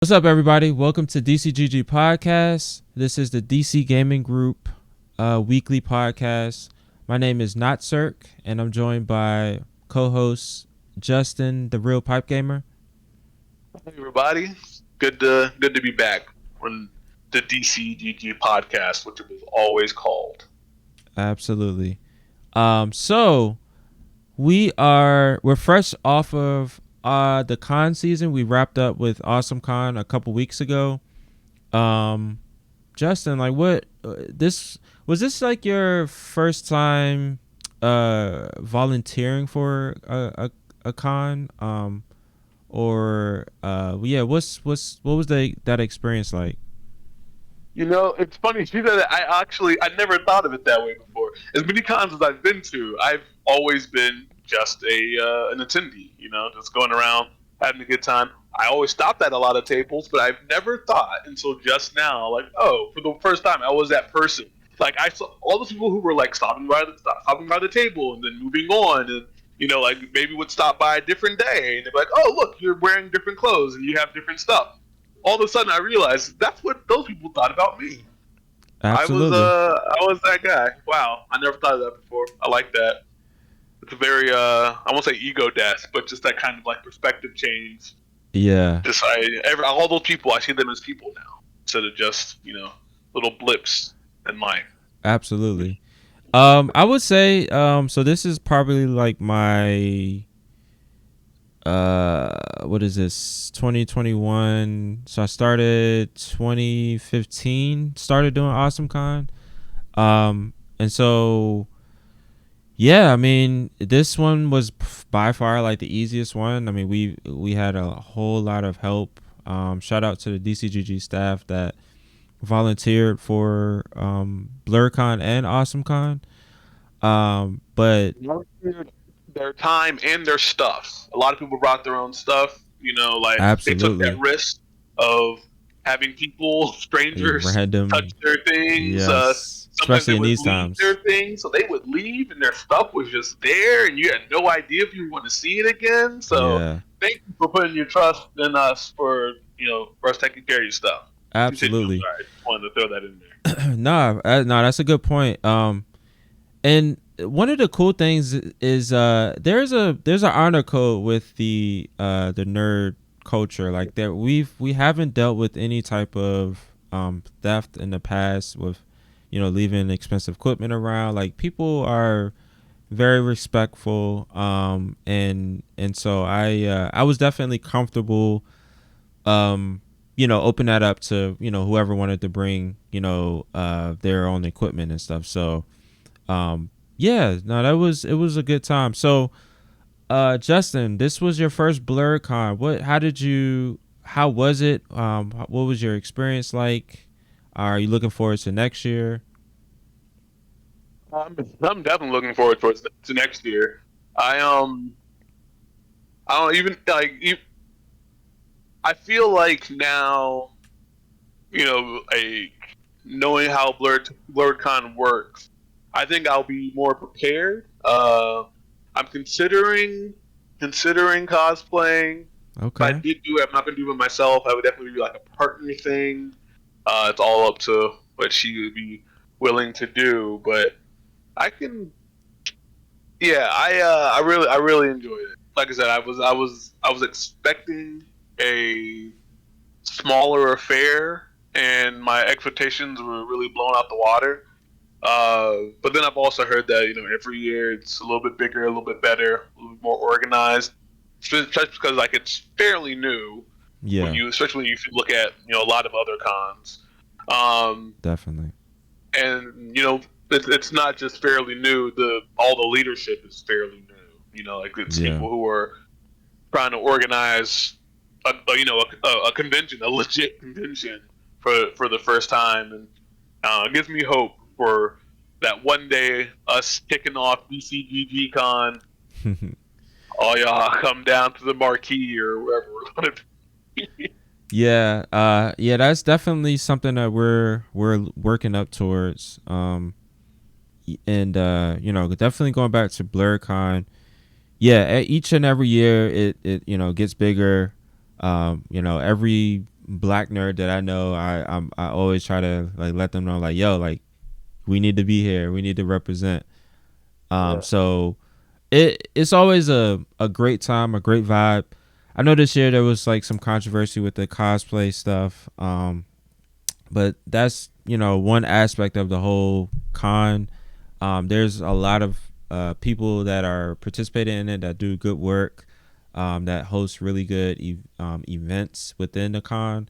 What's up, everybody? Welcome to DCGG Podcast. This is the DC Gaming Group weekly podcast. My name is Not Cirque, and I'm joined by co-host Justin, the Real Pipe Gamer. Hey, everybody. Good to be back on the DCGG Podcast, which it was always called. Absolutely. So we're fresh off of the con season. We wrapped up with Awesomecon a couple weeks ago. Justin, like, what this like your first time volunteering for a con? What was that experience like? You know, it's funny. She said that I never thought of it that way before. As many cons as I've been to, I've always been just an attendee. You know, just going around having a good time. I always stopped at a lot of tables, but I've never thought until just now, like, oh, for the first time, I was that person. Like, I saw all the people who were like stopping by the table and then moving on, and you know, like maybe would stop by a different day, and they're like, oh, look, you're wearing different clothes and you have different stuff. All of a sudden, I realized that's what those people thought about me. Absolutely. I was that guy. Wow, I never thought of that before. I like that. It's a very I won't say ego death, but just that kind of like perspective change. Yeah. Just all those people, I see them as people now instead of just, you know, little blips in life. Absolutely. I would say so this is probably like my what is this, 2021. So I started 2015, started doing Awesomecon. And so yeah, I mean, this one was by far like the easiest one. I mean, we had a whole lot of help. Shout out to the DCGG staff that volunteered for Blerdcon and Awesomecon. But their time and their stuff. A lot of people brought their own stuff. You know, like absolutely. They took that risk of having people, strangers, random touch their things. Yes. Especially in these times. Their things, so they would leave, and their stuff was just there, and you had no idea if you were going to see it again. So, yeah. Thank you for putting your trust in us for us taking care of your stuff. Absolutely. Sorry, just wanted to throw that in there. No, that's a good point. And one of the cool things is there's an honor code with the nerd culture. Like that we haven't dealt with any type of theft in the past with, you know, leaving expensive equipment around. Like, people are very respectful, and so I was definitely comfortable, you know, open that up to, you know, whoever wanted to bring, you know, their own equipment and stuff. So yeah, no, it was a good time. So Justin, this was your first Blerdcon. How was it? What was your experience like? Are you looking forward to next year? I'm definitely looking forward to next year. I don't even like. I feel like now, you know, knowing how Blerdcon works, I think I'll be more prepared. I'm considering cosplaying. Okay. If I did do it, I'm not gonna do it myself. I would definitely do like a partner thing. It's all up to what she would be willing to do, but I can. Yeah, I really enjoyed it. Like I said, I was expecting a smaller affair, and my expectations were really blown out the water. But then I've also heard that, you know, every year it's a little bit bigger, a little bit better, a little bit more organized. Just because like it's fairly new. Yeah. Especially if you look at, you know, a lot of other cons. Definitely. And you know, it's not just fairly new. All the leadership is fairly new. You know, like it's people who are trying to organize a convention, a legit convention for the first time, and it gives me hope for that one day us kicking off DCGG Con. All y'all come down to the marquee or wherever we're gonna be. Yeah, that's definitely something that we're working up towards. And you know, definitely going back to Blerdcon. Yeah, each and every year it you know gets bigger. You know, every black nerd that I know, I always try to like let them know like, yo, like we need to be here, we need to represent. So it's always a great time, a great vibe. I know this year there was like some controversy with the cosplay stuff, but that's one aspect of the whole con. There's a lot of people that are participating in it that do good work, that host really good events within the con.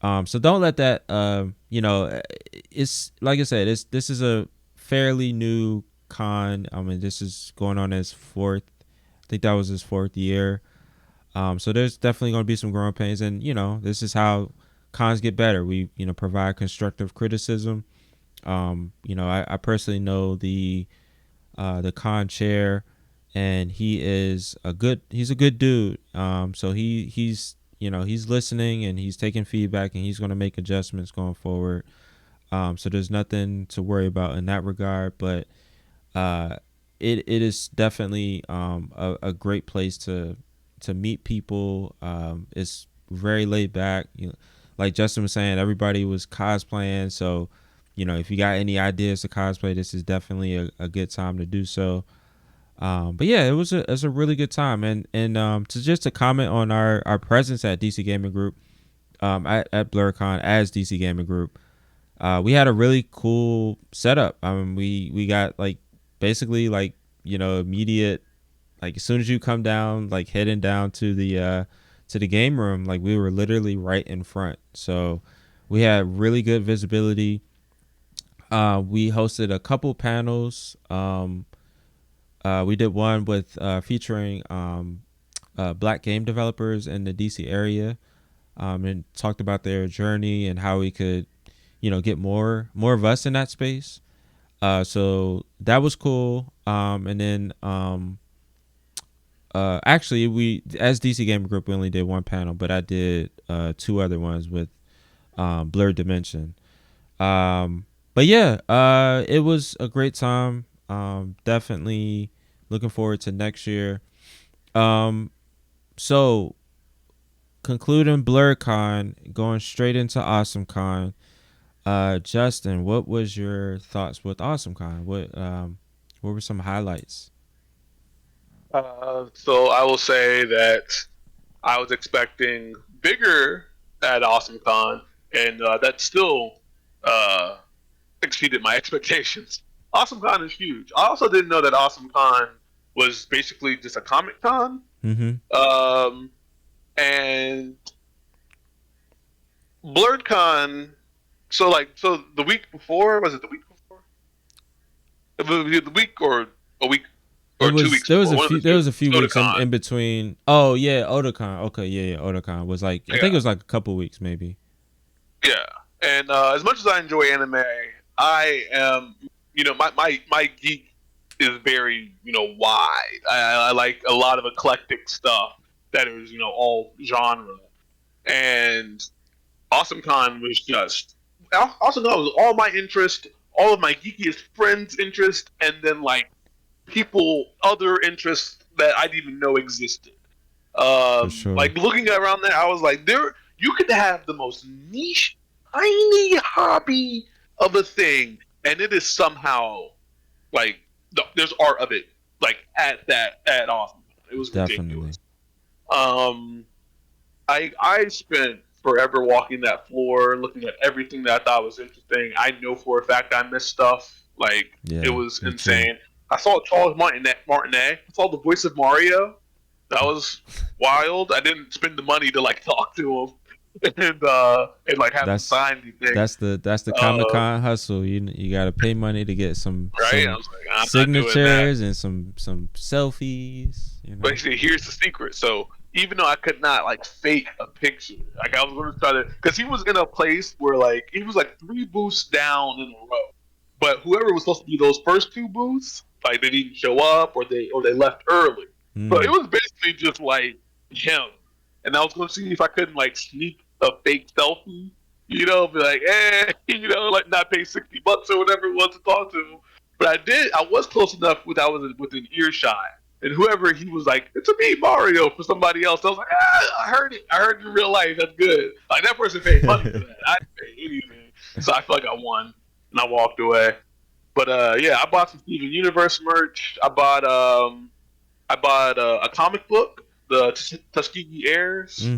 So don't let that it's like I said, this is a fairly new con. I mean, this is going on his fourth. I think that was his fourth year. So there's definitely going to be some growing pains, and this is how cons get better. We provide constructive criticism. I personally know the con chair, and he's a good dude. So he's listening, and he's taking feedback, and he's going to make adjustments going forward. So there's nothing to worry about in that regard, but it is definitely a great place to meet people. It's very laid back. Like Justin was saying, everybody was cosplaying, so if you got any ideas to cosplay, this is definitely a good time to do so. But yeah, it was a really good time, and to comment on our presence at DC Gaming Group, at Blerdcon as DC Gaming Group. We had a really cool setup. We got like basically like immediate, like as soon as you come down, like heading down to the game room, like we were literally right in front. So we had really good visibility. We hosted a couple panels. We did one with featuring black game developers in the DC area, and talked about their journey and how we could get more of us in that space. So that was cool. And then actually, we as DC Gaming Group, we only did one panel, but I did two other ones with Blurred Dimension. But yeah, it was a great time. Definitely looking forward to next year. So concluding Blerdcon, going straight into Awesomecon. Justin, what was your thoughts with Awesomecon? What were some highlights? So I will say that I was expecting bigger at Awesomecon, and that still exceeded my expectations. Awesomecon is huge. I also didn't know that Awesomecon was basically just a Comic Con. Mm-hmm. And Blerdcon. So the week before, was it the week before? The week or a week or 2 weeks. There was a few weeks in between. Oh yeah, Otakon. Okay, yeah, Otakon was like I think it was like a couple weeks maybe. Yeah, and as much as I enjoy anime, I am my geek is very wide. I like a lot of eclectic stuff that is all genre, and Awesomecon was just Awesomecon was all my interest, all of my geekiest friends' interest, and then like other interests that I didn't even know existed. Sure. Like looking around there, I was like, you could have the most niche, tiny hobby of a thing, and it is somehow like there's art of it, like at Awesome. It was ridiculous. I spent forever walking that floor, looking at everything that I thought was interesting. I know for a fact I missed stuff. Like it was insane. Too. I saw Charles Martinet. I saw the voice of Mario. That was wild. I didn't spend the money to like talk to him and like have him sign anything. That's the Comic-Con hustle. You got to pay money to get some signatures and some selfies. But here's the secret. So even though I could not like fake a picture, like I was going to try to, because he was in a place where like he was like 3 booths down in a row, but whoever was supposed to be those first 2 booths, like they didn't show up or they left early. So it was basically just like him, and I was going to see if I couldn't like sneak a fake selfie, be like, like not pay $60 or whatever it was to talk to him. But I did. I was close enough I was within earshot. And whoever he was like, it's a me, Mario, for somebody else. I was like, I heard it. I heard it in real life. That's good. Like, that person paid money for that. I didn't pay anything. So I feel like I won. And I walked away. But yeah, I bought some Steven Universe merch. I bought a comic book, the Tuskegee Heirs.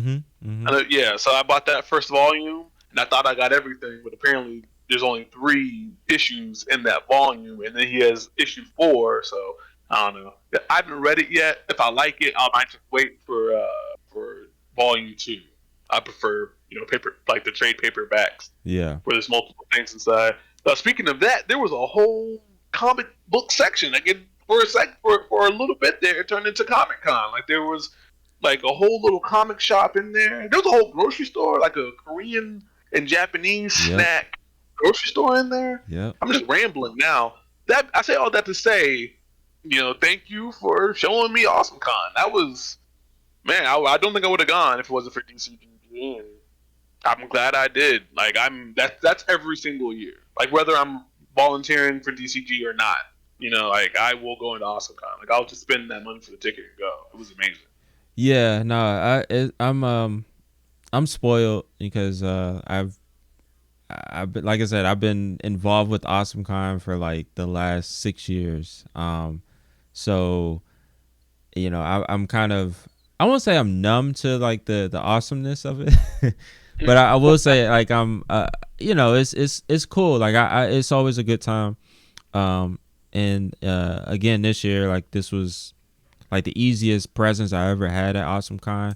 Yeah, so I bought that first volume, and I thought I got everything, but apparently there's only 3 issues in that volume, and then he has issue 4. So I don't know. I haven't read it yet. If I like it, I might just wait for volume 2. I prefer paper, like the trade paperbacks. Yeah, where there's multiple things inside. Speaking of that, there was a whole comic book section. Again, for a little bit there, it turned into Comic-Con. Like, there was like a whole little comic shop in there. There was a whole grocery store, like a Korean and Japanese snack grocery store in there. Yeah, I'm just rambling now. That I say all that to say, thank you for showing me Awesomecon. That was, man, I don't think I would have gone if it wasn't for DCGG. And I'm glad I did. Like, that's every single year. Like, whether I'm volunteering for DCG or not, like, I will go into Awesomecon. Like, I'll just spend that money for the ticket and go. It was amazing. Yeah, no, I'm spoiled because I've been, like I said, I've been involved with Awesomecon for like the last 6 years. So I'm kind of, I won't say I'm numb to like the awesomeness of it. But I will say, like, I'm, it's cool. Like, it's always a good time. And again, this year, like, this was like the easiest presence I ever had at Awesomecon.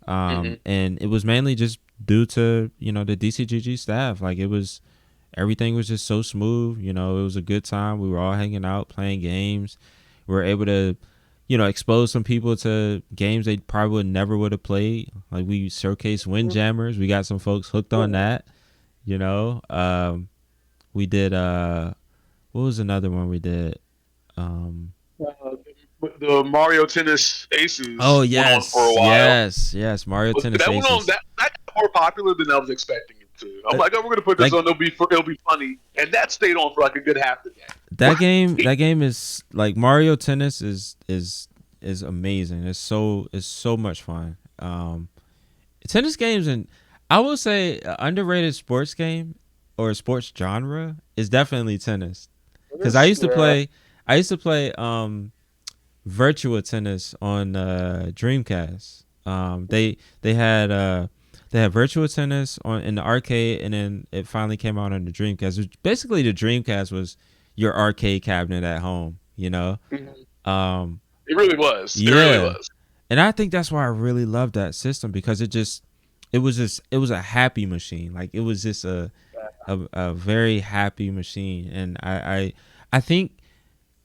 And it was mainly just due to, the DCGG staff. Like, everything was just so smooth. It was a good time. We were all hanging out, playing games. We were able to, expose some people to games they probably never would have played. Like, we showcased Windjammers. We got some folks hooked on that. We did, what was another one we did? The Mario Tennis Aces. Oh, yes. For a while. Yes. Mario Tennis that Aces. That got more popular than I was expecting it to. I'm like, oh, we're going to put this on. It'll be funny. And that stayed on for like a good half the game. That game is like, Mario Tennis is amazing. It's so much fun. Tennis games, and I will say underrated sports game or sports genre is definitely tennis. Because I used to play Virtua Tennis on Dreamcast. They had Virtua Tennis in the arcade, and then it finally came out on the Dreamcast. Basically, the Dreamcast was your arcade cabinet at home. It really was. Yeah. It really was. And I think that's why I really loved that system, because it was a happy machine. Like, it was just a very happy machine. And I think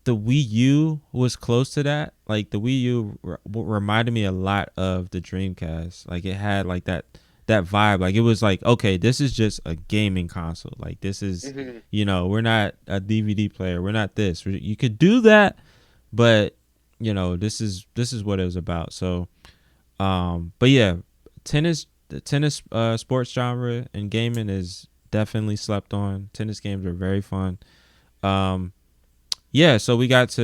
the Wii U was close to that. Like, the Wii U reminded me a lot of the Dreamcast. Like, it had like that vibe. Like, it was like, okay, this is just a gaming console. Like, this is, we're not a DVD player. We're not this. You could do that, but this is what it was about. So, but yeah, the tennis sports genre and gaming is definitely slept on. Tennis games are very fun. Yeah, so we got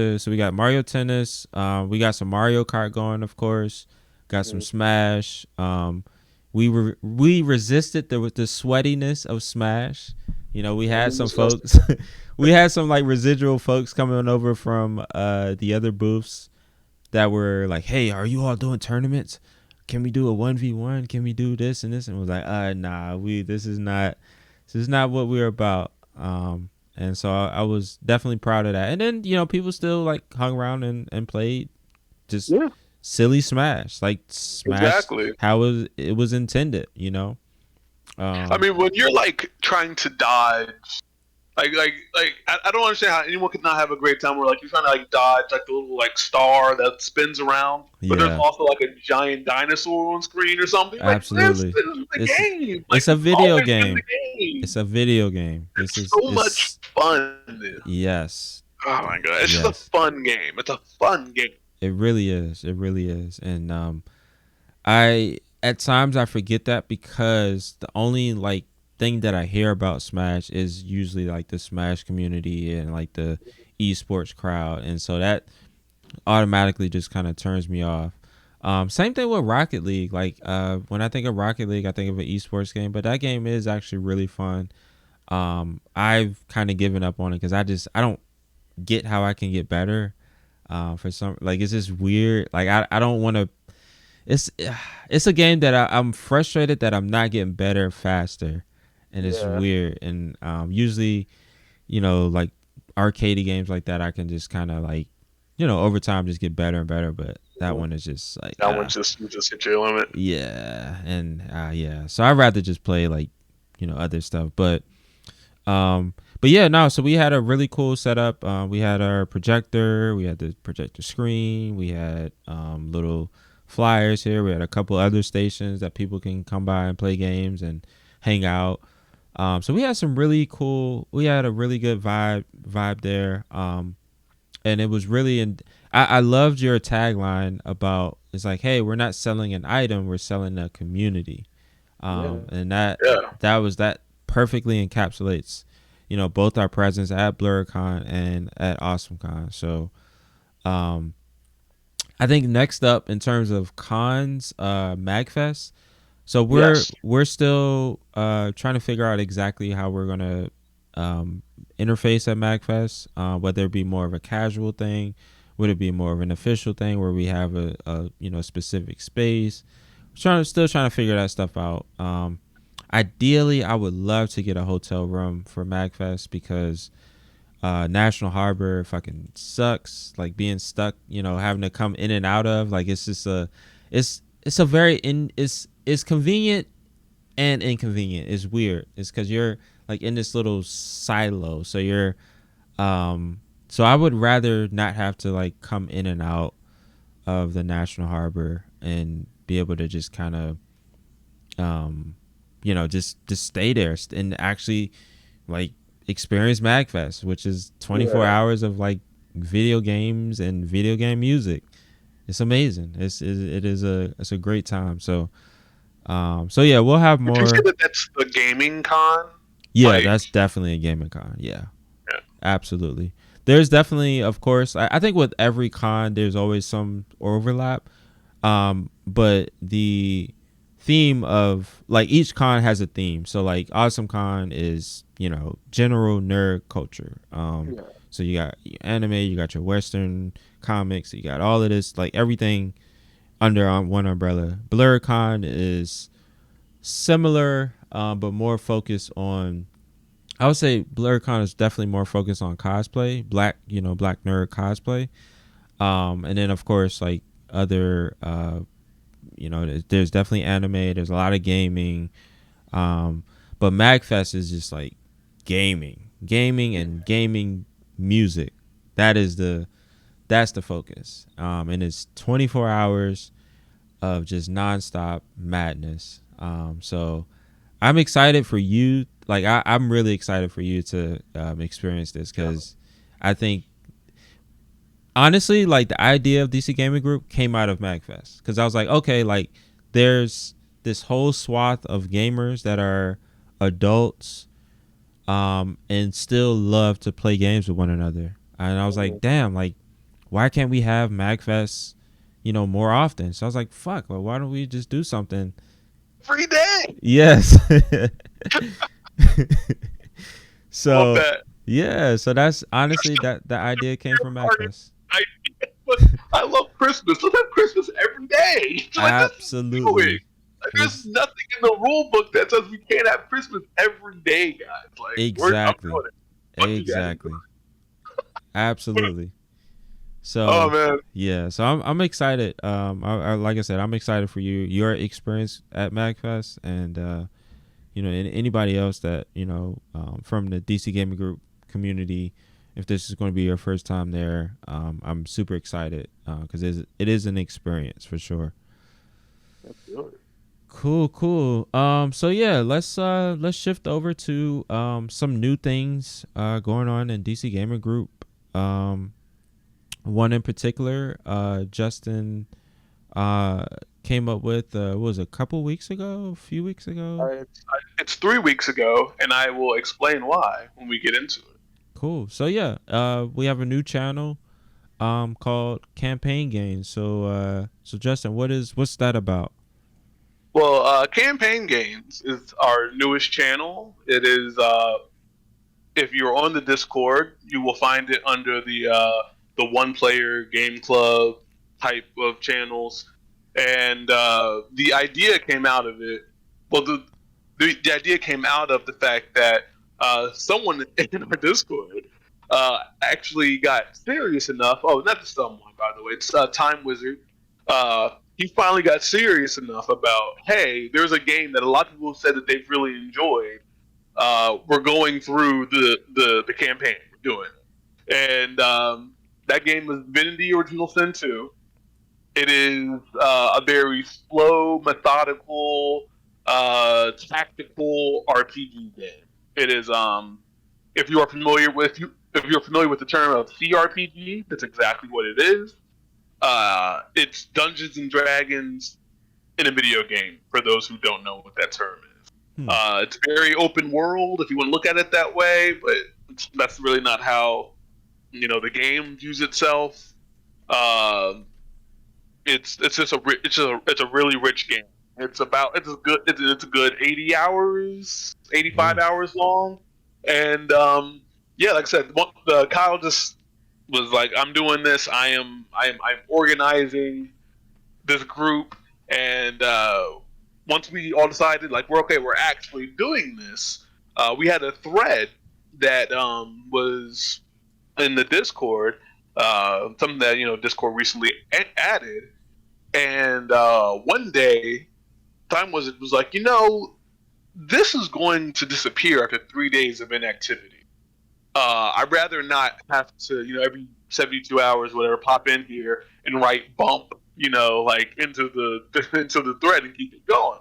Mario Tennis. We got some Mario Kart going, of course. Got some Smash. We resisted the sweatiness of Smash. We had some folks. We had some like residual folks coming over from the other booths that were like, "Hey, are you all doing tournaments? Can we do a 1v1? Can we do this and this?" And was like, "Nah, this is not what we're about." And so I was definitely proud of that. And then people still like hung around and played just silly Smash, like Smash, exactly how it was intended. I mean, when you're like trying to dodge, like I don't understand how anyone could not have a great time where like you're trying to like dodge like the little like star that spins around, but there's also like a giant dinosaur on screen or something. Like, absolutely, this is the game. Like, it's a video game. It's a video game. It's much fun. Yes. Oh my god, it's just a fun game. It's a fun game. It really is. And I at times I forget that, because the only like thing that I hear about Smash is usually like the Smash community and like the esports crowd, and so that automatically just kind of turns me off. Same thing with Rocket League. Like when I think of Rocket League, I think of an esports game, but that game is actually really fun. I've kind of given up on it because I don't get how I can get better. For some, like, it's just weird. Like I don't want to. It's it's a game that I'm frustrated that I'm not getting better faster, and it's Yeah. weird. And usually, like arcade games like that, I can just kind of like, over time just get better and better. But that one is just like That one just hit your limit. yeah, and yeah. So I'd rather just play like, other stuff. But yeah, no. So we had a really cool setup. We had our projector. We had the projector screen. We had little flyers here. We had a couple other stations that people can come by and play games and hang out. So we had some really cool. We had a really good vibe there. And it was really. And I loved your tagline about. It's like, hey, we're not selling an item. We're selling a community. And that perfectly encapsulates, both our presence at Blerdcon and at Awesomecon. So, I think next up in terms of cons, Magfest. So we're still trying to figure out exactly how we're gonna interface at Magfest. Whether it be more of a casual thing, would it be more of an official thing where we have a specific space? Still trying to figure that stuff out. Ideally, I would love to get a hotel room for Magfest because National Harbor fucking sucks. Like being stuck, having to come in and out of. Like it's just it's a very it's convenient and inconvenient. It's weird. It's because you're like in this little silo. So you're so I would rather not have to like come in and out of the National Harbor and be able to just kind of just stay there and actually like experience Magfest, which is 24 hours of like video games and video game music. It's amazing. It's a great time. So yeah, we'll have more. Would you say that that's the gaming con? Yeah, Like, that's definitely a gaming con. Yeah, yeah. absolutely. There's definitely, of course, I think with every con, there's always some overlap. But the theme of like each con has a theme. So like Awesomecon is, general nerd culture. So you got your anime, you got your Western comics, you got all of this, like everything under one umbrella. Blerdcon is similar, but more focused on. I would say Blerdcon is definitely more focused on cosplay, black nerd cosplay, and then of course like other, there's definitely anime. There's a lot of gaming, but Magfest is just like gaming and gaming music. That's the focus, and it's 24 hours of just nonstop madness. So I'm excited for you. Like I'm really excited for you to experience this because I think honestly, like the idea of DC Gaming Group came out of Magfest because I was like, okay, like there's this whole swath of gamers that are adults, and still love to play games with one another. And I was like, damn, like why can't we have Magfest, more often? So I was like, fuck, well, why don't we just do something every day? Yes. So yeah, so that's honestly that the idea came from Magfest. But I love Christmas. Let's have Christmas every day. Like, absolutely. Like, there's nothing in the rule book that says we can't have Christmas every day, guys. Like exactly. Absolutely. So oh man, yeah. So I'm excited. I like I said, I'm excited for your experience at Magfest, and anybody else that from the DC Gaming Group community. If this is going to be your first time there, I'm super excited because it is an experience for sure. Absolutely. Cool. So yeah, let's shift over to some new things going on in DC Gaming Group. One in particular, Justin came up with what was it, a few weeks ago? It's 3 weeks ago, and I will explain why when we get into it. Cool. So yeah, we have a new channel. called Campaign Games. So Justin, what's that about? Well, Campaign Games is our newest channel. It is if you're on the Discord, you will find it under the one player game club type of channels. And the idea came out of it. Well, the idea came out of the fact that someone in our Discord actually got serious enough. Oh, not the someone, by the way. It's Time Wizard. He finally got serious enough about, hey, there's a game that a lot of people said that they've really enjoyed. We're going through the campaign. We're doing it. And that game has been in the original Sin 2. It is a very slow, methodical, tactical RPG game. It is if you are familiar with if you're familiar with the term of CRPG, that's exactly what it is. It's Dungeons and Dragons in a video game. For those who don't know what that term is, it's very open world if you want to look at it that way, but that's really not how the game views itself. It's just it's a really rich game. It's a good 80 hours, 85 hours long, and yeah, like I said, Kyle just was like, I'm doing this. I'm organizing this group, and once we all decided like we're actually doing this, we had a thread that was in the Discord, something that Discord recently added, and one day Time was like, this is going to disappear after 3 days of inactivity. I'd rather not have to, every 72 hours, whatever, pop in here and write bump, like into the thread and keep it going.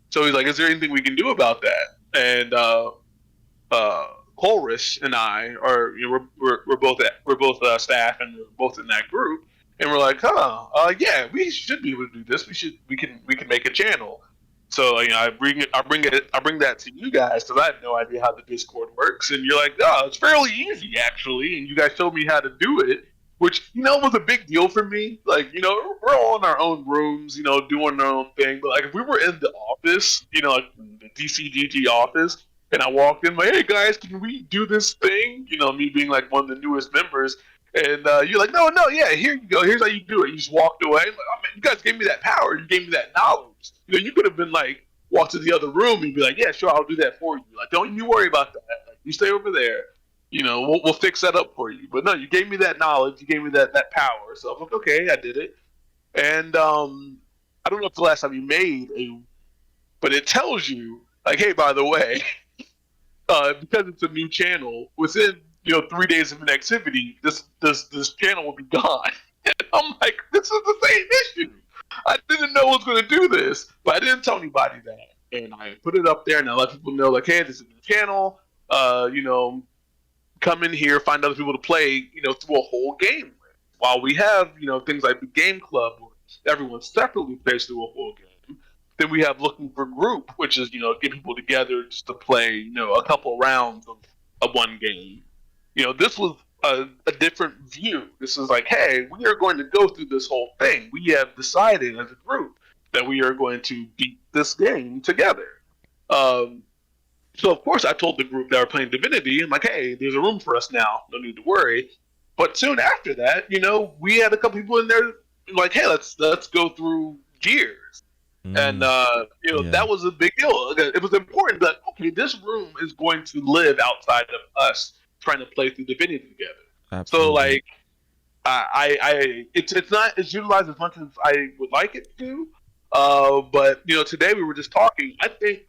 So he's like, is there anything we can do about that? And Colrus and I are, we're both staff and we're both in that group, and we're like, yeah, we should be able to do this. We can make a channel. So I bring that to you guys because I have no idea how the Discord works, and you're like, oh, it's fairly easy actually, and you guys showed me how to do it, which was a big deal for me. Like we're all in our own rooms, doing our own thing, but like if we were in the office, like the DCGG office, and I walked in like, hey guys, can we do this thing? Me being like one of the newest members. And you're like, no, yeah, here you go. Here's how you do it. You just walked away. I'm like, oh man, you guys gave me that power. You gave me that knowledge. You could have been like, walk to the other room and be like, yeah, sure, I'll do that for you. Like, don't you worry about that. Like, you stay over there. We'll fix that up for you. But no, you gave me that knowledge. You gave me that power. So I'm like, okay, I did it. And I don't know if the last time you made but it tells you like, hey, by the way, because it's a new channel, within 3 days of inactivity, this channel will be gone. And I'm like, this is the same issue. I didn't know I was going to do this, but I didn't tell anybody that. And I put it up there, and I let people know, like, hey, this is the channel. Come in here, find other people to play, through a whole game with. While we have, things like the Gameclub, where everyone separately plays through a whole game. Then we have Looking for Group, which is, get people together just to play, a couple rounds of one game. This was a different view. This is like, hey, we are going to go through this whole thing. We have decided as a group that we are going to beat this game together. So, of course, I told the group that were playing Divinity, I'm like, hey, there's a room for us now. No need to worry. But soon after that, we had a couple people in there like, hey, let's go through Gears. And, that was a big deal. It was important that, okay, this room is going to live outside of us trying to play through Divinity together. Absolutely. So like, it's not as utilized as much as I would like it to. But today we were just talking. I think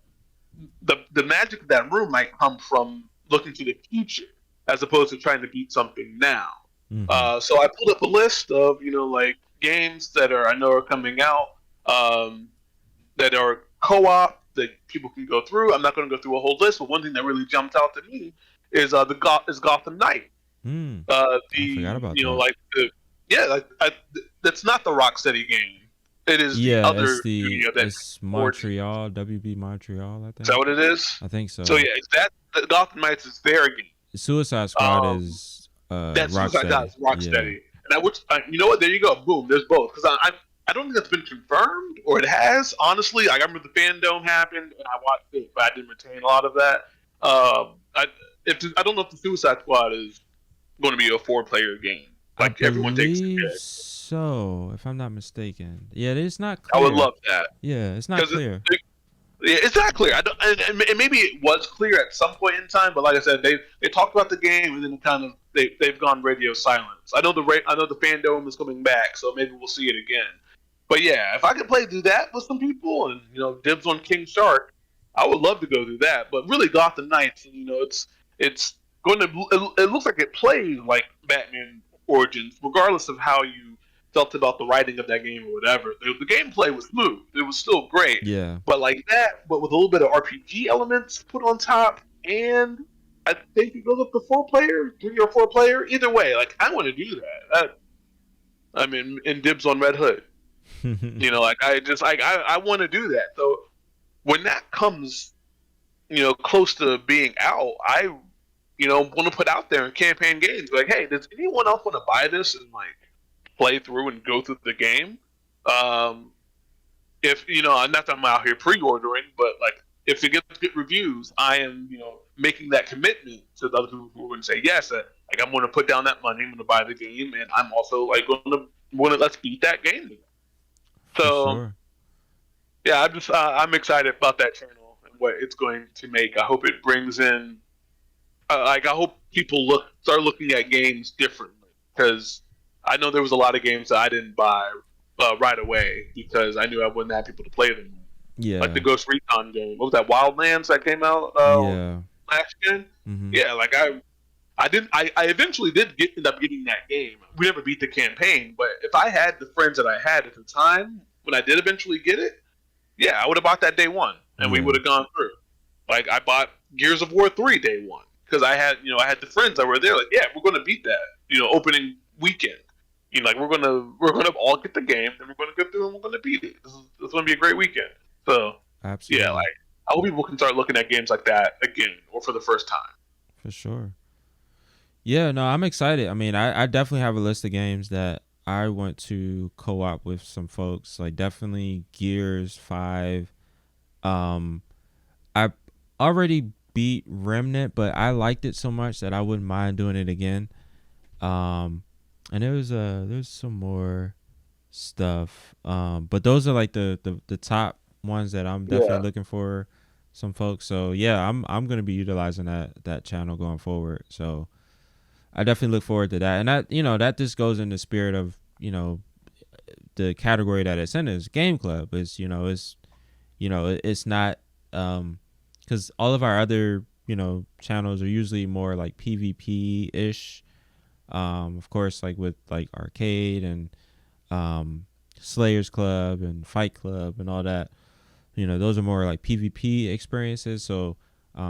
the magic of that room might come from looking to the future as opposed to trying to beat something now. Mm-hmm. So I pulled up a list of like games that I know are coming out that are co-op that people can go through. I'm not going to go through a whole list, but one thing that really jumped out to me is Gotham Knight. I forgot about that. That's not the Rocksteady game. It is the other studio it's Montreal, WB Montreal, I think. Is that what it is? I think so. So yeah, Gotham Knights is their game. Suicide Squad That's Suicide Rocksteady. Dice, Yeah. Rocksteady. And you know what? There you go. Boom. There's both. Because I don't think that's been confirmed, or it has. Honestly, I remember the Fandom happened, and I watched it, but I didn't retain a lot of that. I don't know if the Suicide Squad is going to be a 4-player game. I Like everyone takes a believe pick. so, if I'm not mistaken. Yeah, it's not I clear. would love that. Yeah, it's not clear. It's not clear. And maybe it was clear at some point in time, but like I said, they talked about the game and then kind of they've gone radio silence. I know the Fandom is coming back, so maybe we'll see it again. But yeah, if I could do that with some people and dibs on King Shark, I would love to go do that. But really, Gotham Knights, it's going to it looks like it plays like Batman Origins, regardless of how you felt about the writing of that game or whatever. The gameplay was smooth. It was still great. Yeah. But like that, but with a little bit of RPG elements put on top, and I think it goes up to 4-player, 3 or 4-player. Either way, like I want to do that. I mean, in dibs on Red Hood. I want to do that. So when that comes, close to being out, I, want to put out there in campaign games like, hey, does anyone else want to buy this and like play through and go through the game? If not that I'm out here pre-ordering, but like if it gets good reviews, I am making that commitment to the other people who are going to say yes. Like I'm going to put down that money, I'm going to buy the game, and I'm also like going to let's beat that game. So sure. yeah, I'm excited about that channel and what it's going to make. I hope it brings in I hope people start looking at games differently, because I know there was a lot of games that I didn't buy right away because I knew I wouldn't have people to play them. Yeah. Like the Ghost Recon game. What was that? Wildlands that came out last gen? Mm-hmm. Yeah, like I eventually did end up getting that game. We never beat the campaign, but if I had the friends that I had at the time when I did eventually get it, yeah, I would have bought that day one, and we would have gone through. Like I bought Gears of War 3 day one because I had the friends that were there. Like, yeah, we're going to beat that. Opening weekend. Like we're gonna all get the game, and we're gonna go through and we're gonna beat it. This is gonna be a great weekend. So absolutely, yeah, like I hope people can start looking at games like that again or for the first time. For sure. Yeah, no, I'm excited. I mean, I definitely have a list of games that I want to co-op with some folks. Like definitely Gears 5. I already beat Remnant, but I liked it so much that I wouldn't mind doing it again. And there's some more stuff. But those are like the top ones that I'm definitely looking for some folks. So yeah, I'm gonna be utilizing that channel going forward. So I definitely look forward to that. And that just goes in the spirit of, the category that it's in is Gameclub. It's not because all of our other, channels are usually more like PvP ish. Of course, like with like Arcade and Slayers Club and Fight Club and all that, those are more like PvP experiences. So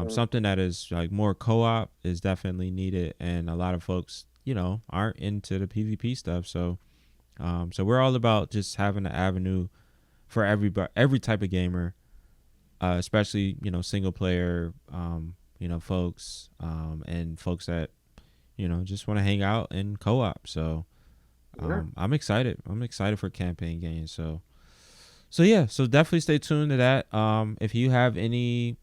something that is like more co-op is definitely needed, and a lot of folks, aren't into the PvP stuff. So we're all about just having an avenue for every type of gamer, especially single player, folks, and folks that just want to hang out and co-op. So I'm excited. I'm excited for campaign games. So yeah, so definitely stay tuned to that. If you have any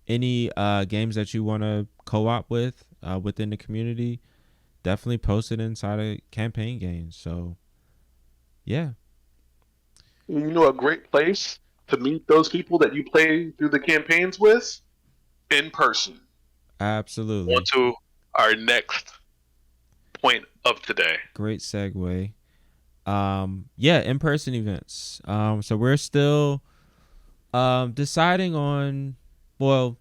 games that you want to co-op with within the community, definitely post it inside of campaign games. So yeah. A great place to meet those people that you play through the campaigns with? In person. Absolutely. On to our next point of today. Great segue. In-person events. So we're still deciding on,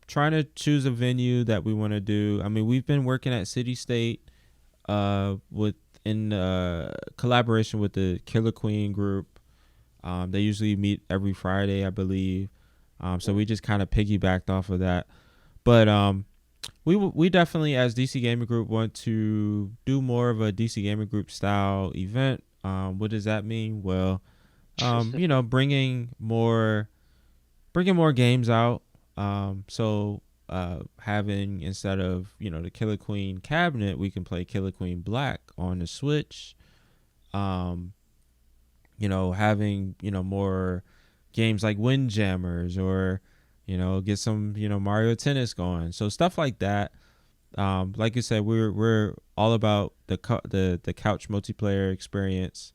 trying to choose a venue that we want to do. I mean, we've been working at City State in collaboration with the Killer Queen group. They usually meet every Friday, I believe. So we just kind of piggybacked off of that. But we definitely, as DC Gaming Group, want to do more of a DC Gaming Group style event. What does that mean? Well, bringing more games out. So having, instead of, the Killer Queen cabinet, we can play Killer Queen Black on the Switch. Having, more games like Windjammers, or, get some, Mario Tennis going. So stuff like that. Like you said, we're all about the couch multiplayer experience,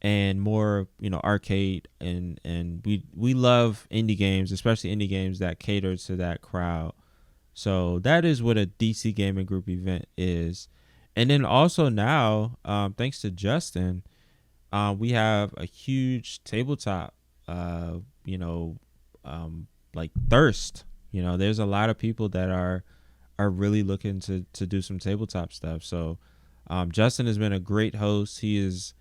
and more, arcade, and we love indie games, especially indie games that cater to that crowd. So that is what a DC Gaming Group event is. And then also now, thanks to Justin, we have a huge tabletop, like thirst. There's a lot of people that are really looking to do some tabletop stuff. So Justin has been a great host. He is,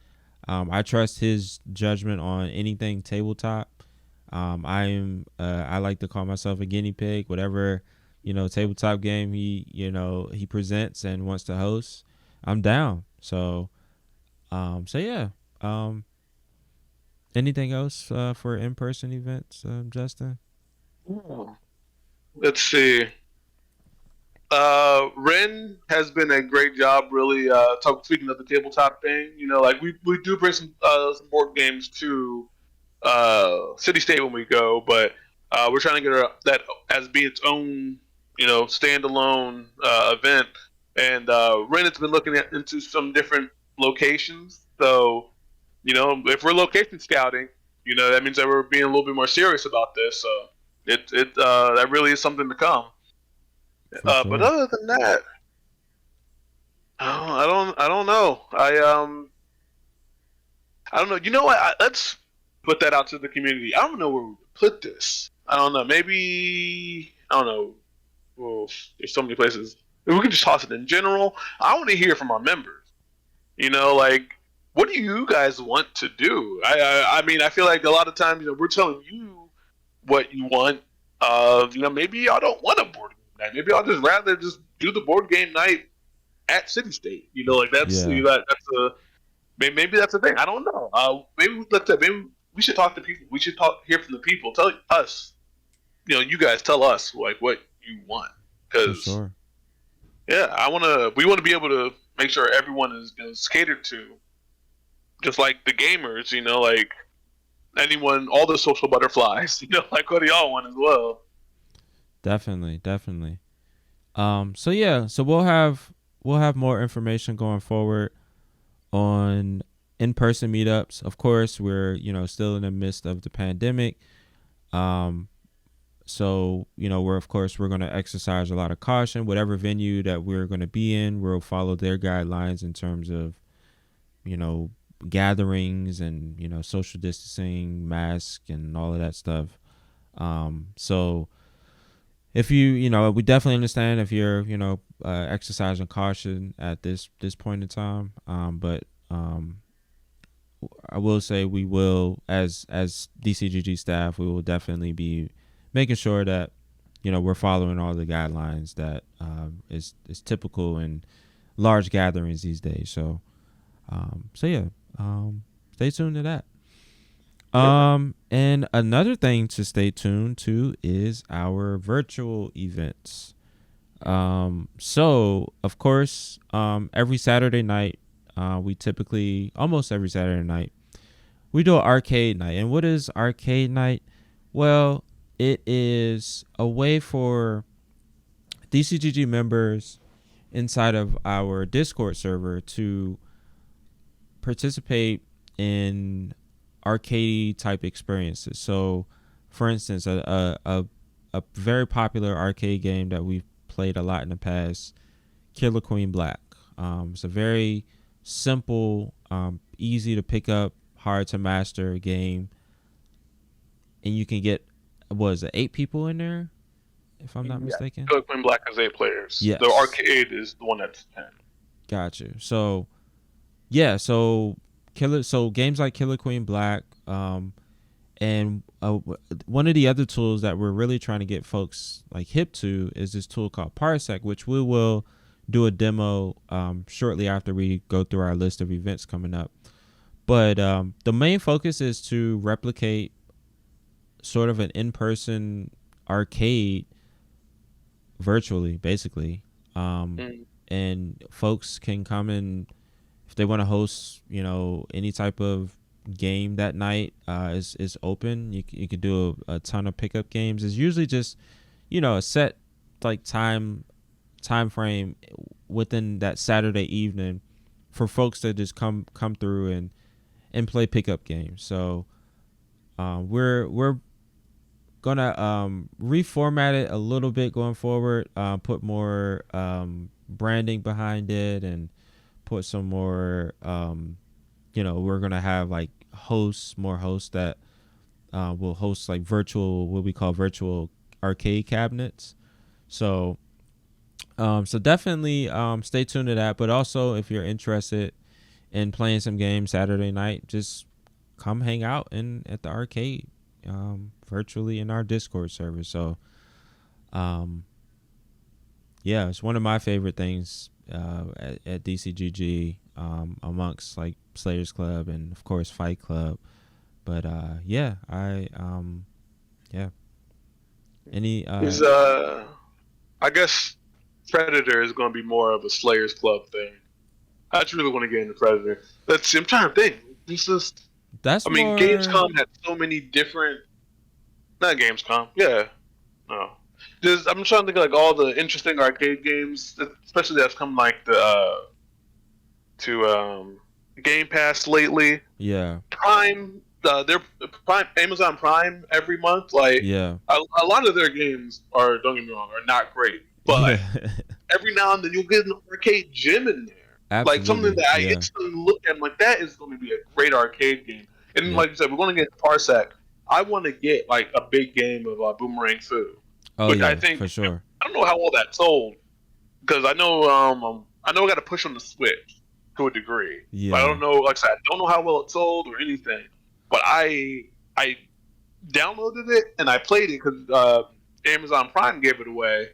I trust his judgment on anything tabletop. I like to call myself a guinea pig. Whatever, tabletop game he presents and wants to host, I'm down. So yeah. Anything else for in-person events, Justin? Let's see. Ren has been a great job, really. Speaking of the tabletop thing, like we do bring some board games to City State when we go, but we're trying to get that as be its own, standalone event. And Ren has been looking into some different locations. So, if we're location scouting, that means that we're being a little bit more serious about this. So that really is something to come. Sure. But other than that, I don't know. I don't know. You know what? Let's put that out to the community. I don't know where we would put this. I don't know. Maybe, I don't know. Well, there's so many places. We can just toss it in general. I want to hear from our members. Like, what do you guys want to do? I mean, I feel like a lot of times, we're telling you what you want. Maybe y'all don't want a board game night. Maybe I'll just rather just do the board game night at City State. That's maybe that's the thing. I don't know. Maybe we should talk to people. We should hear from the people. Tell us, you guys tell us like what you want, because sure. Yeah, we want to be able to make sure everyone is catered to, just like the gamers. Like anyone, all the social butterflies. Like what do y'all want as well? Definitely. So yeah, so we'll have more information going forward on in-person meetups. Of course, we're still in the midst of the pandemic. So we're going to exercise a lot of caution. Whatever venue that we're going to be in, we'll follow their guidelines in terms of gatherings and social distancing, mask, and all of that stuff. So if we definitely understand if you're exercising caution at this point in time, but I will say we will, as DCGG staff, we will definitely be making sure that we're following all the guidelines that is typical in large gatherings these days. So yeah, stay tuned to that. And another thing to stay tuned to is our virtual events. So of course, every Saturday night, almost every Saturday night, we do an arcade night. And what is arcade night? Well, it is a way for DCGG members inside of our Discord server to participate in arcade type experiences. So for instance, a very popular arcade game that we've played a lot in the past, Killer Queen Black. It's a very simple, easy to pick up, hard to master game, and you can get 8 people in there, if I'm not mistaken. Killer Queen Black is 8 players. Yes. The arcade is the one that's 10. Gotcha. So yeah, so games like Killer Queen Black, and one of the other tools that we're really trying to get folks like hip to is this tool called Parsec, which we will do a demo shortly after we go through our list of events coming up. But the main focus is to replicate sort of an in-person arcade virtually, basically. And folks can come in if they want to host, any type of game that night. Is open. You could do a ton of pickup games. It's usually just, a set like time frame within that Saturday evening for folks to just come through and play pickup games. So we're gonna reformat it a little bit going forward, put more branding behind it, and put some more we're gonna have like more hosts that will host like what we call virtual arcade cabinets. So definitely stay tuned to that. But also, if you're interested in playing some games Saturday night, just come hang out at the arcade virtually in our Discord server. So it's one of my favorite things at DCGG, amongst like Slayers Club and of course Fight Club. But any I guess Predator is going to be more of a Slayers Club thing. I just really want to get into Predator. Let's see. I'm trying to think. Gamescom had so many different. Not Gamescom. Yeah. No. I'm trying to think of like all the interesting arcade games, especially that's come like to Game Pass lately. Yeah. Prime. Their Prime, Amazon Prime every month. Like a lot of their games don't get me wrong, are not great. But every now and then you'll get an arcade gym in there. Absolutely. Like something that I instantly look at, like that is going to be a great arcade game. And like you said, we're going to get Parsec. I want to get like a big game of Boomerang Fu. Oh yeah, I think for sure. I don't know how well that sold because I know I got to push on the Switch to a degree. Yeah. But I don't know. Like I said, I don't know how well it sold or anything. But I downloaded it and I played it because Amazon Prime gave it away.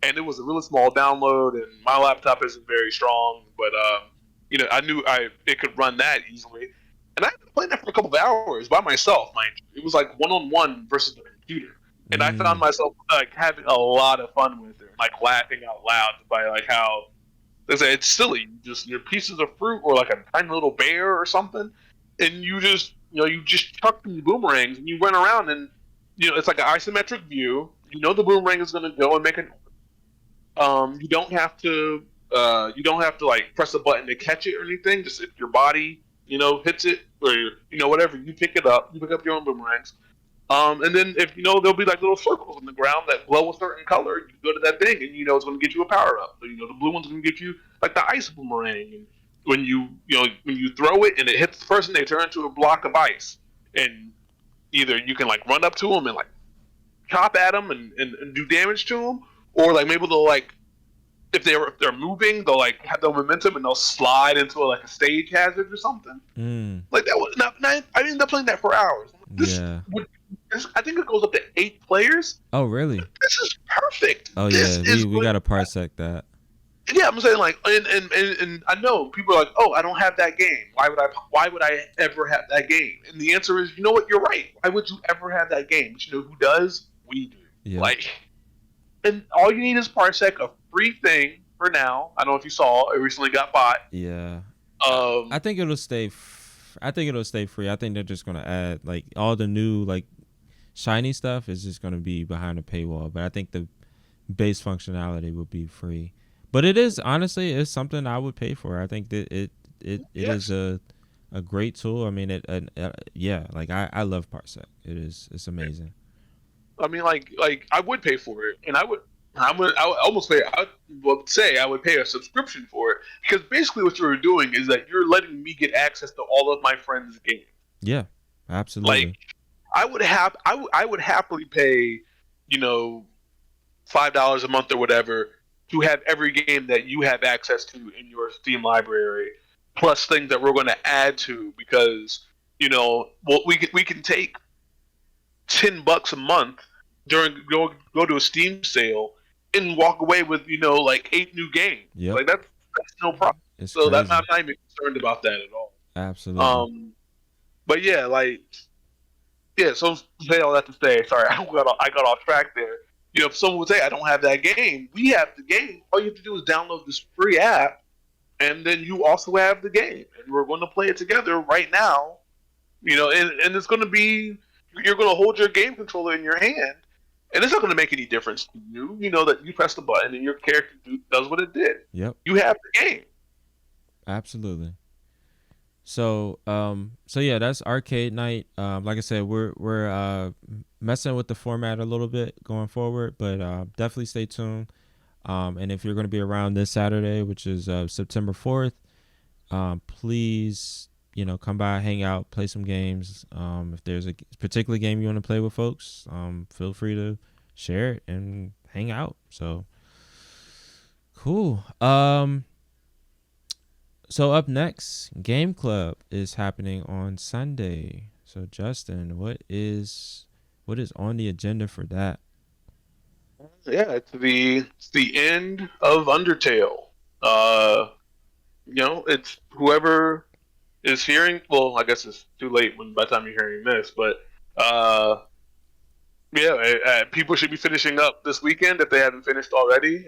And it was a really small download, and my laptop isn't very strong, but I knew it could run that easily. And I played that for a couple of hours by myself, mind you. It was like one-on-one versus the computer, and I found myself like having a lot of fun with it, like laughing out loud by like how they say it's silly, just your pieces of fruit or like a tiny little bear or something, and you just chuck these boomerangs and you run around and it's like an isometric view. The boomerang is going to go and make an. You don't have to like press a button to catch it or anything. Just if your body, hits it or whatever, you pick it up. You pick up your own boomerangs. And then if there'll be like little circles in the ground that glow a certain color. You go to that thing and it's going to get you a power up. So the blue one's going to get you like the ice boomerang. And when you throw it and it hits the person, they turn into a block of ice. And either you can like run up to them and like chop at them and do damage to them. Or like maybe they'll like if they're moving, they'll like have the momentum and they'll slide into a stage hazard or something. Like that was I ended up playing that for hours. I think it goes up to 8 players. Oh really? This is perfect. Oh we gotta Parsec that. Yeah, I'm saying like and I know people are like, oh, I don't have that game. Why would I ever have that game? And the answer is, you know what? You're right. Why would you ever have that game? But who does? We do. Yeah. Like. And all you need is Parsec, a free thing for now. I don't know if you saw, it recently got bought. Yeah. I think it'll stay. I think it'll stay free. I think they're just gonna add like all the new like shiny stuff is just gonna be behind a paywall. But I think the base functionality will be free. But it is honestly it's something I would pay for. I think that it is a great tool. I mean like I love Parsec. It's amazing. I mean, like I would pay for it, and I would almost pay. I would say I would pay a subscription for it because basically what you're doing is that you're letting me get access to all of my friends' games. Yeah, absolutely. Like I would happily pay, $5 a month or whatever to have every game that you have access to in your Steam library, plus things that we're going to add to because we can take $10 a month during go to a Steam sale and walk away with like 8 new games. Yeah, like that's no problem. So I'm not even concerned about that at all. Absolutely. But So say all that to say, sorry, I got off track there. if someone would say, I don't have that game, we have the game. All you have to do is download this free app, and then you also have the game. And we're going to play it together right now. And it's going to be, you're going to hold your game controller in your hand, and it's not going to make any difference to you. You know that you press the button and your character does what it did. Yep. You have the game. Absolutely. So yeah, that's arcade night. Like I said, we're messing with the format a little bit going forward, but definitely stay tuned. And if you're going to be around this Saturday, which is September 4th, please, come by, hang out, play some games. If there's a particular game you want to play with folks, feel free to share it and hang out. So cool. So up next, Gameclub is happening on Sunday. So Justin, what is on the agenda for that? Yeah, it's the end of Undertale. It's whoever is hearing. Well, I guess it's too late by the time you're hearing this, but people should be finishing up this weekend if they haven't finished already.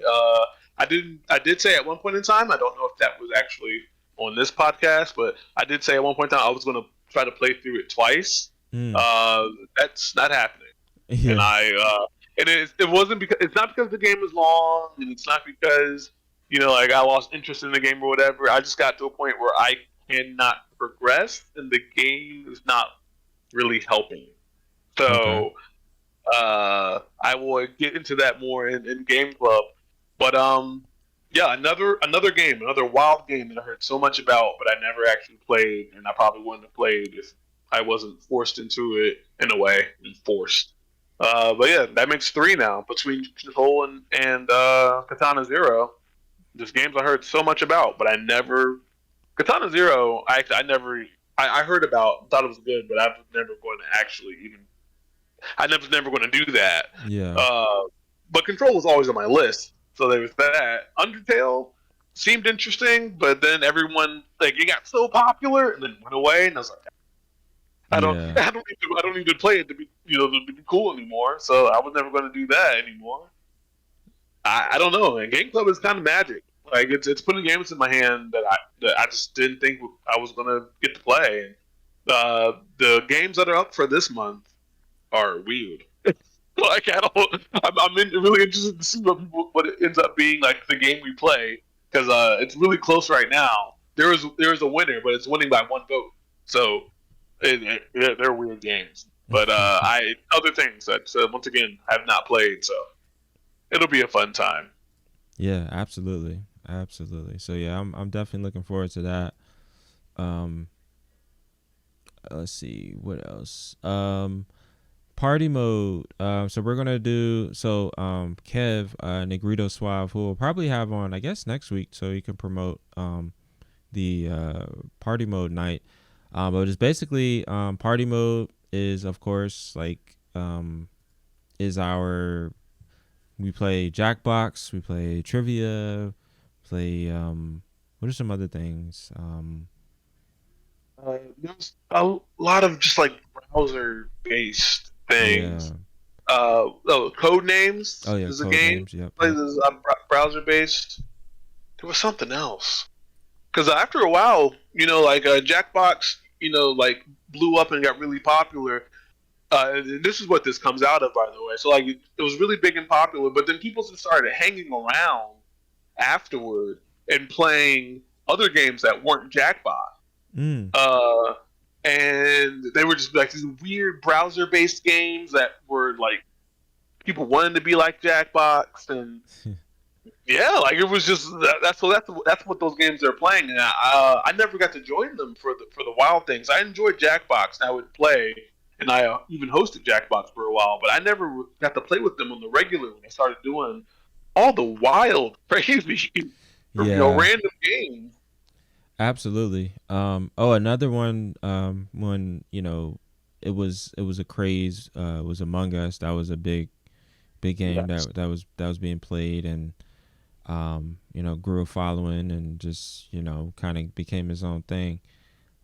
I did say at one point in time, I don't know if that was actually on this podcast, but I did say at one point in time I was going to try to play through it twice. That's not happening. Yeah. And it wasn't because it's not because the game is long, and it's not because I lost interest in the game or whatever. I just got to a point where I cannot progress, and the game is not really helping. So. Okay. I will get into that more in Gameclub, but another game, another wild game that I heard so much about, but I never actually played, and I probably wouldn't have played if I wasn't forced into it in a way, forced. But yeah, that makes 3 now between Control and Katana Zero. There's games I heard so much about, but I never. Katana Zero, I heard about, thought it was good, but I was never going to actually even. I was never going to do that. Yeah. But Control was always on my list, so there was that. Undertale seemed interesting, but then everyone it got so popular and then went away, and I was like, I don't need to play it to be to be cool anymore. So I was never going to do that anymore. I don't know, man. Gameclub is kind of magic. Like it's putting games in my hand that I just didn't think I was going to get to play. And the games that are up for this month are weird. I'm really interested to see what it ends up being like the game we play, because it's really close right now. There is a winner, but it's winning by 1 vote. So they're weird games. But other things that once again I have not played, so it'll be a fun time. Yeah, absolutely. So yeah, I'm definitely looking forward to that. Let's see what else. Party mode. So we're gonna do Kev, Negrito Suave, who will probably have on, I guess, next week, so he can promote the party mode night. But it's basically party mode is, of course, we play Jackbox, we play trivia, play what are some other things? There's a lot of just browser based things. Yeah. Code Names. Oh yeah, is Code a game. Names. Yep. This browser based. There was something else. Because after a while, Jackbox, blew up and got really popular. This is what this comes out of, by the way. So it was really big and popular, but then people just started hanging around afterward and playing other games that weren't Jackbox. And they were just these weird browser-based games that were people wanted to be like Jackbox, and yeah, it was just that's what those games are playing. And I never got to join them for the wild things. I enjoyed Jackbox, and I would play, and I even hosted Jackbox for a while, but I never got to play with them on the regular when they started doing all the wild, crazy, random games. Absolutely. Another one. When it was a craze. Was Among Us. That was a big game that was being played, and grew a following, and just kind of became his own thing.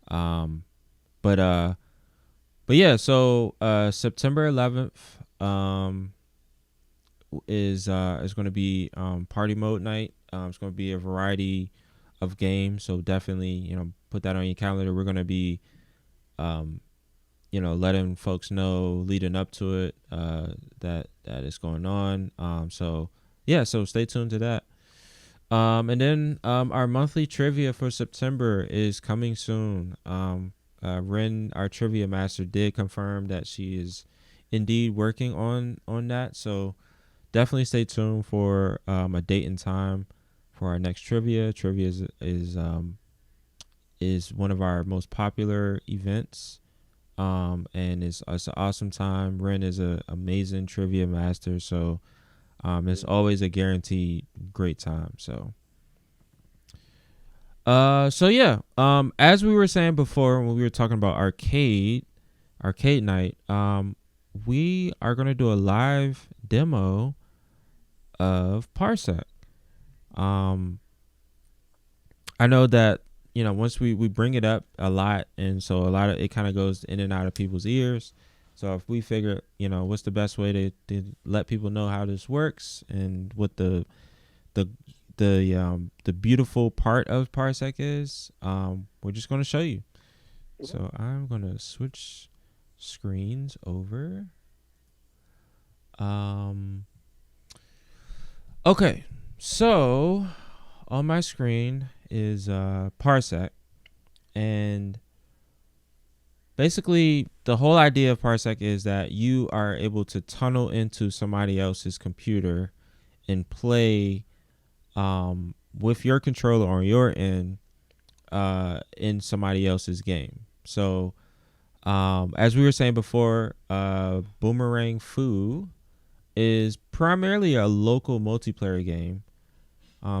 But yeah. So September 11th. is going to be party mode night. It's going to be a variety of games, so definitely put that on your calendar. We're going to be letting folks know leading up to it that is going on. So stay tuned to that. And then our monthly trivia for September is coming soon. Ren, our trivia master, did confirm that she is indeed working on that. So definitely stay tuned for a date and time for our next trivia. Trivia is one of our most popular events. And it's an awesome time. Ren is an amazing trivia master, so it's always a guaranteed great time. So as we were saying before when we were talking about arcade night, we are gonna do a live demo of Parsec. I know that once we bring it up a lot, and so a lot of it kind of goes in and out of people's ears. So if we figure what's the best way to let people know how this works and what the beautiful part of Parsec is, we're just going to show you. So I'm going to switch screens over. Okay, so on my screen is Parsec, and basically the whole idea of Parsec is that you are able to tunnel into somebody else's computer and play with your controller on your end in somebody else's game. So as we were saying before, Boomerang Fu is primarily a local multiplayer game.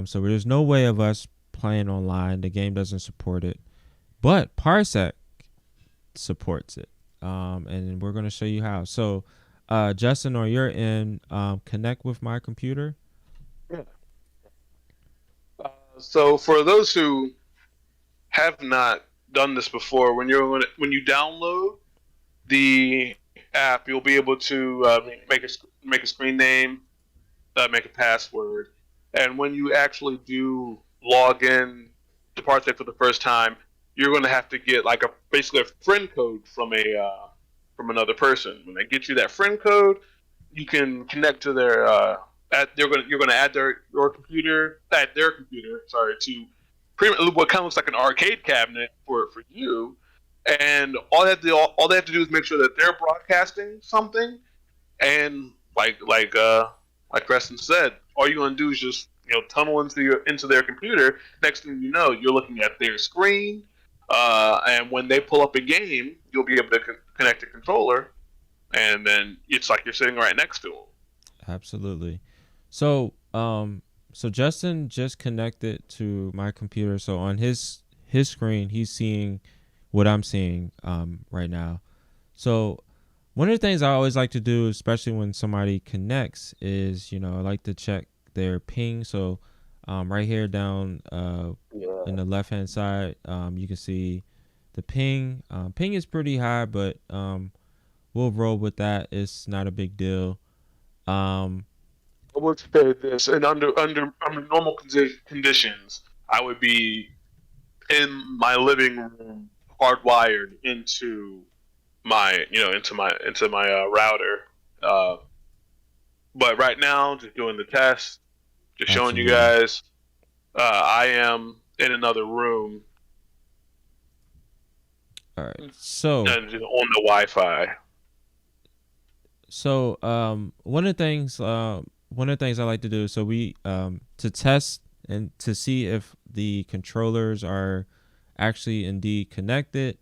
So there's no way of us playing online. The game doesn't support it, but Parsec supports it, and we're going to show you how. So Justin, on your end, connect with my computer. Yeah. So for those who have not done this before, when you download the app, you'll be able to make a screen name, make a password. And when you actually do log in to Parsec for the first time, you're going to have to get basically a friend code from another person. When they get you that friend code, you can connect to their you're going to add their computer to what kind of looks like an arcade cabinet for you. And all they have to do is make sure that they're broadcasting something, and like Preston said, all you're gonna do is just tunnel into their computer. Next thing you know, you're looking at their screen, and when they pull up a game, you'll be able to connect a controller, and then it's like you're sitting right next to them. Absolutely. So Justin just connected to my computer. So on his screen, he's seeing what I'm seeing right now. So one of the things I always like to do, especially when somebody connects, is I like to check their ping. So right here down in the left hand side, you can see the ping. Ping is pretty high, but we'll roll with that. It's not a big deal. I would say this, and under normal conditions, I would be in my living room, hardwired into my router. But right now, just doing the test, just showing you guys. I am in another room. All right. So and on the Wi-Fi. So one of the things I like to do, so we to test and to see if the controllers are actually indeed connected.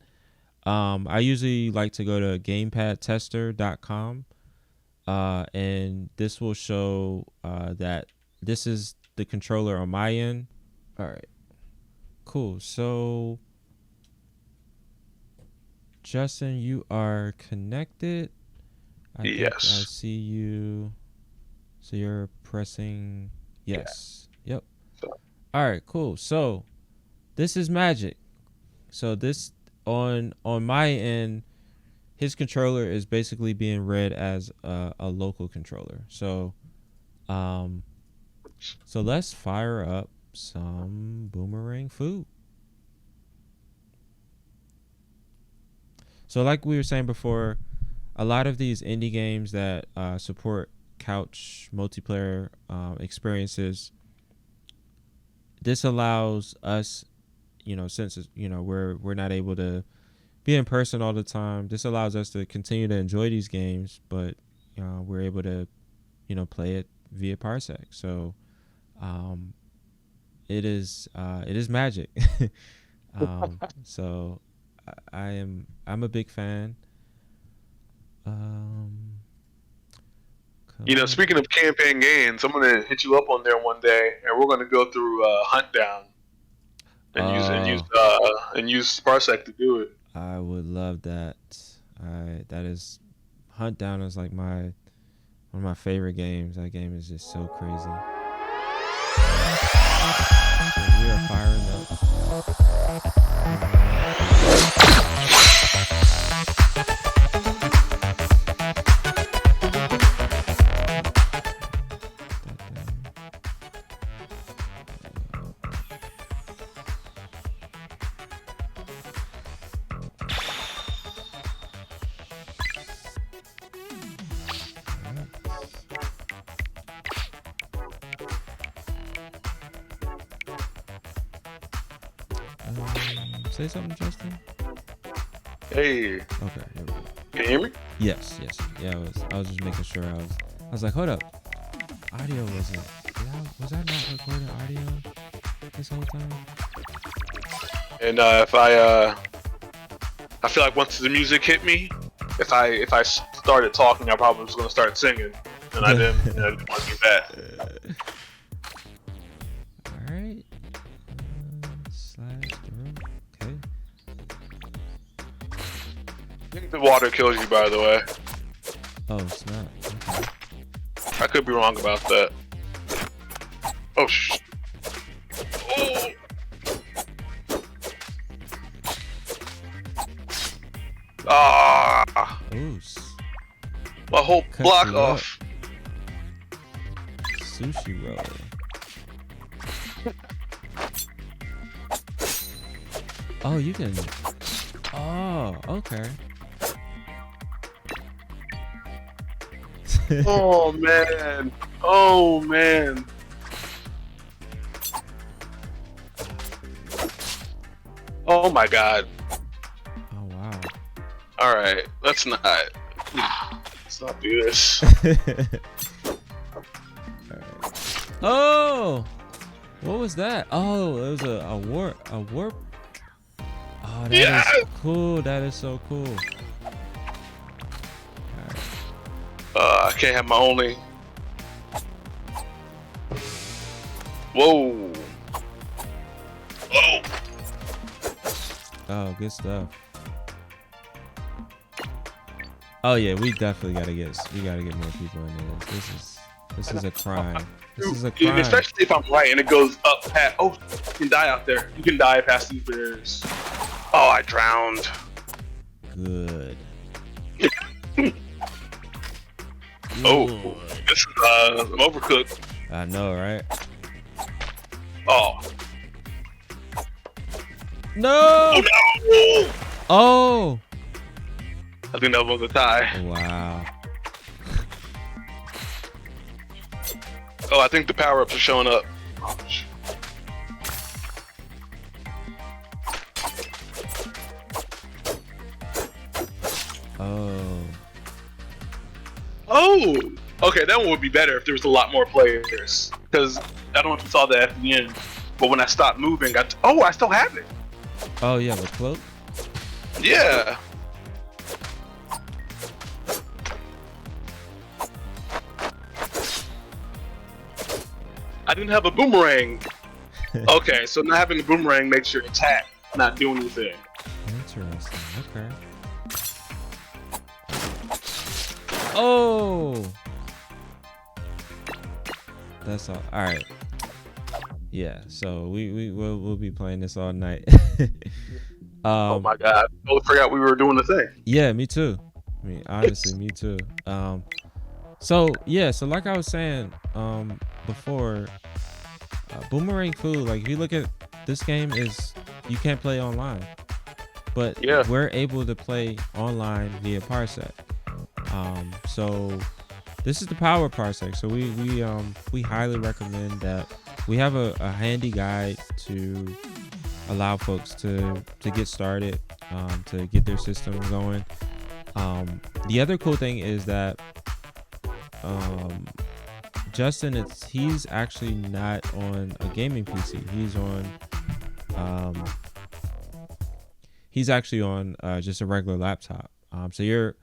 I usually like to go to gamepadtester.com, and this will show that this is the controller on my end. All right, cool. So Justin, you are connected. Yes. I see you. So you're pressing yes. Yeah. Yep. So. All right, cool. So this is magic. So this on my end, his controller is basically being read as a local controller. So So let's fire up some boomerang food. So like we were saying before, a lot of these indie games that support couch multiplayer experiences, this allows us, since we're not able to be in person all the time, this allows us to continue to enjoy these games, but we're able to play it via Parsec. So it is magic. So I'm a big fan. Speaking of campaign games, I'm gonna hit you up on there one day, and we're gonna go through Hunt Down and use Parsec to do it. I would love that. That is, Hunt Down is like one of my favorite games. That game is just so crazy. So we are firing up. Say something, Justin. Hey. Okay. Here we go. Can you hear me? Yes. Yeah, I was just making sure. I was like, hold up. Audio wasn't. Was I not recording audio this whole time? And if I feel like once the music hit me, if I started talking, I probably was gonna start singing, and I didn't want to do that. All right. Okay. I think the water kills you, by the way. Oh, it's not. Okay. I could be wrong about that. Oh, Ah! Oops. My whole block off. Sushi roll. Oh, you can. Oh, okay. Oh man. Oh man. Oh my god. Oh wow. All right, let's not do this. Oh, what was that? Oh, it was a warp. Oh, that is cool. That is so cool. I can't have my only. Whoa. Oh, good stuff. Oh yeah, we definitely gotta get more people in there. This is a crime. This is a crime. Especially if I'm right and it goes up past. Oh, you can die out there. You can die past these barriers. Oh, I drowned. Good. Oh, this is I'm overcooked. I know, right? Oh. No. Oh no. Oh. I think that was a tie. Wow. Oh, I think the power-ups are showing up. Oh, okay, that one would be better if there was a lot more players. Because I don't know if you saw that at the end, but when I stopped moving, I still have it. Oh yeah, the cloak. Yeah. I didn't have a boomerang. Okay, so not having a boomerang makes your attack not do anything. Interesting. Okay. Oh. That's all. All right. Yeah. So we'll be playing this all night. Oh my god! I forgot we were doing the thing. Yeah, me too. I mean, honestly, me too. So yeah, so like I was saying before, Boomerang Food. Like if you look at this game, is you can't play online, but Yeah. we're able to play online via Parsec. So this is the power of Parsec. So we highly recommend that. We have a handy guide to allow folks to get started, to get their system going. The other cool thing is that um, Justin, he's actually not on a gaming PC. Um, he's actually on just a regular laptop. So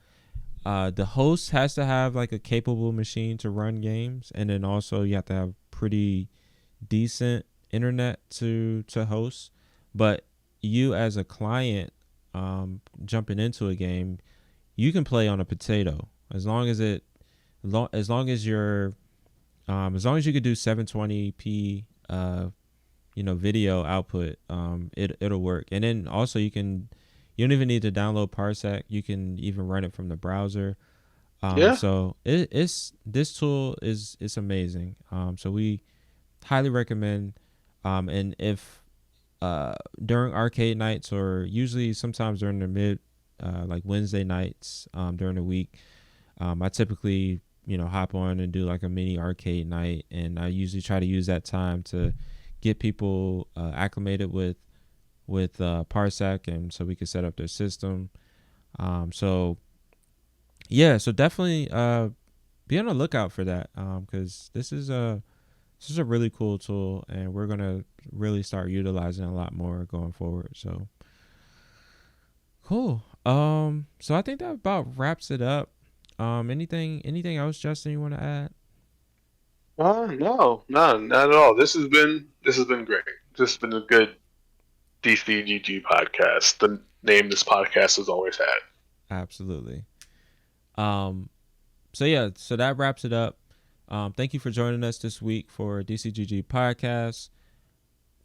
the host has to have like a capable machine to run games, and then also you have to have pretty decent internet to host. But you as a client, jumping into a game, you can play on a potato as long as as long as you're as long as you could do 720p video output, it'll work. And then also you don't even need to download Parsec. You can even run it from the browser. Yeah. So it's this tool is it's amazing. So we highly recommend. And if during arcade nights, or usually sometimes during the like Wednesday nights, during the week, I typically hop on and do like a mini arcade night, and I usually try to use that time to get people acclimated with Parsec, and so we can set up their system. So yeah, so definitely be on the lookout for that, because this is a really cool tool, and we're gonna really start utilizing it a lot more going forward. So cool. So I think that about wraps it up. Anything else, Justin, you want to add? No, not at all. This has been great. This has been a good DCGG podcast. The name this podcast has always had. Absolutely. Um, so yeah, so that wraps it up. Thank you for joining us this week for DCGG Podcast.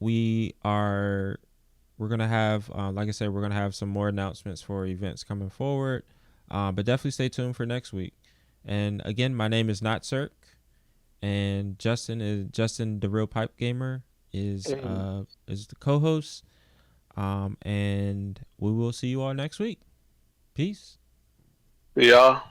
We are we're gonna have, like I said, we're gonna have some more announcements for events coming forward. But definitely stay tuned for next week. And again, my name is Not Cirque, and Justin the Real Pipe Gamer And is the co-host. And we will see you all next week. Peace. yeah.